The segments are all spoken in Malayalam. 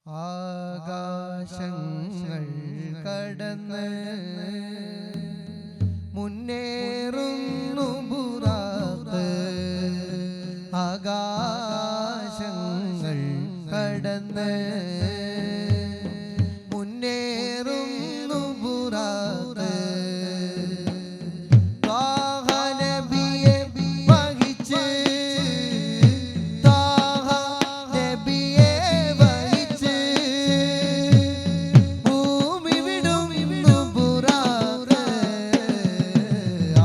ആകാശങ്ങൾ കടന്ന് മുന്നേറുന്നു ബുറാഖ്. ആകാശങ്ങൾ കടന്ന് മുന്നേറുന്നു ബുറാഖ്. ത്വാഹ നബിയെ വഹിച്ച് ത്വാഹ നബിയെ വഹിച്ച് ഭൂമി വിടുന്നു ബുറാഖ്.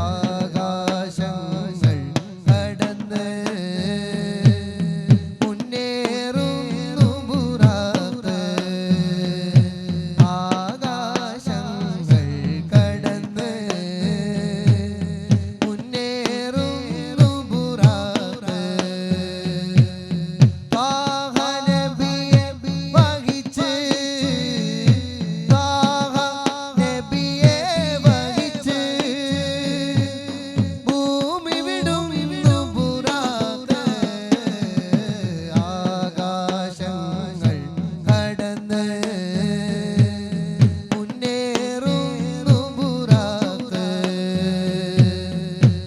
ആകാശങ്ങൾ കടന്ന് മുന്നേറുന്നു ബുറാഖ്. ആകാശങ്ങൾ കടന്ന് മുന്നേറുന്നു ബുറാഖ്. ത്വാഹ നബിയെ വഹിച്ച് ത്വാഹ നബിയെ വഹിച്ച് ഭൂമി വിടുന്നു ബുറാഖ്. ആകാശങ്ങൾ കടന്ന് മുന്നേറുന്നു ബുറാഖ്.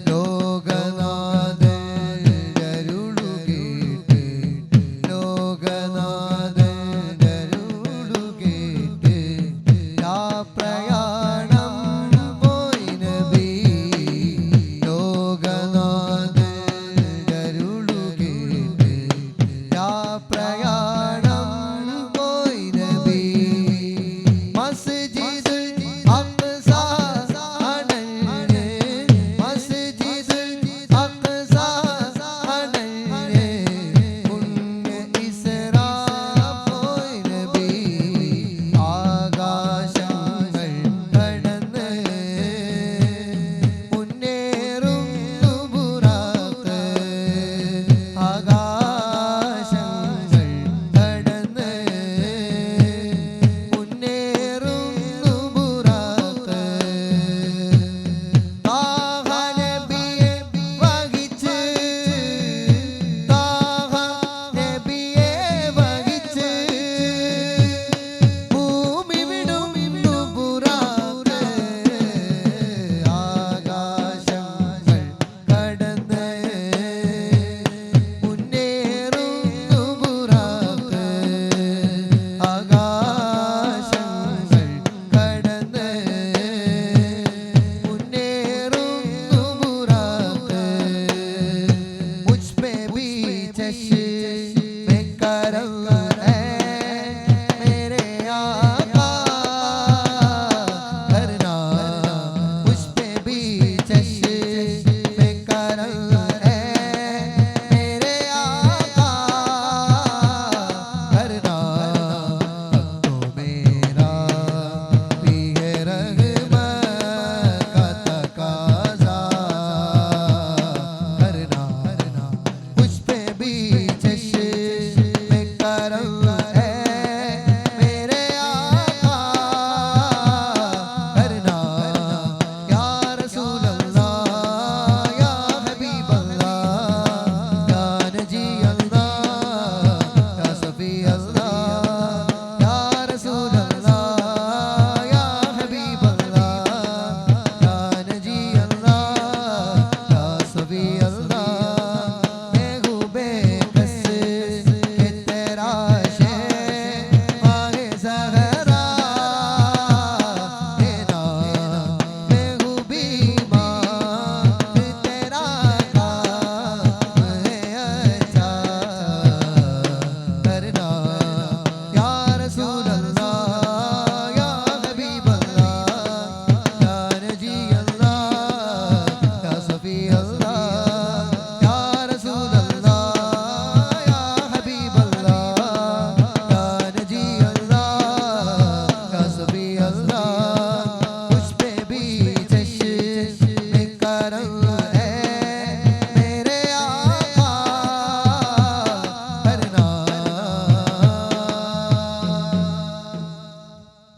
ലോകനാഥനരുളുകേട്ട് ലോകനാഥനരുളുകേട്ട് യാത്രയാണം പോയി നബി. ലോകനാഥനരുളുകേട്ട് യാത്രയാണം പോയി നബി. മസ്ജിദുൽ അഖ്സ അണഞ്ഞ് മസ്ജിദുൽ അഖ്സ അണഞ്ഞ് പുണ്യ ഇസ്രാ പോയി നബി. ആകാശങ്ങൾ കടന്ന് മുന്നേറുന്നു ബുറാഖ്. ആകാശങ്ങൾ കടന്ന് മുന്നേറുന്നു ബുറാഖ്. ത്വാഹ നബിയെ വഹിച്ച് ത്വാഹ നബിയെ വഹിച്ച് ഭൂമി വിടുന്നു ബുറാഖ്. ആകാശങ്ങൾ കടന്ന് മുന്നേറുന്നു ബുറാഖ്. ആകാശങ്ങൾ കടന്ന് മുന്നേറുന്നു ബുറാഖ്. മുझ पे भी चश्मे करम है मेरे आका करना. मुझ पे भी चश्मे करम है मेरे आका करना. तो मेरा भी है रहमत का तकाज़ा करना. मुझ पे भी चश्मे करम है मेरे आका करना. या रसूल अल्लाह या हबीब अल्लाह या नजी अल्लाह या सफी अल्लाह. या रसूल अल्लाह या हबीब अल्लाह या नजी अल्लाह या सफी अल्लाह. महबूबे कस के तेरा शेर आगे ज़हरा देना. महबूबी माँ तेरा काम है अच्छा करना. या रसूल अल्लाह या हबीब अल्लाह या नजी अल्लाह या सफी अल्लाह.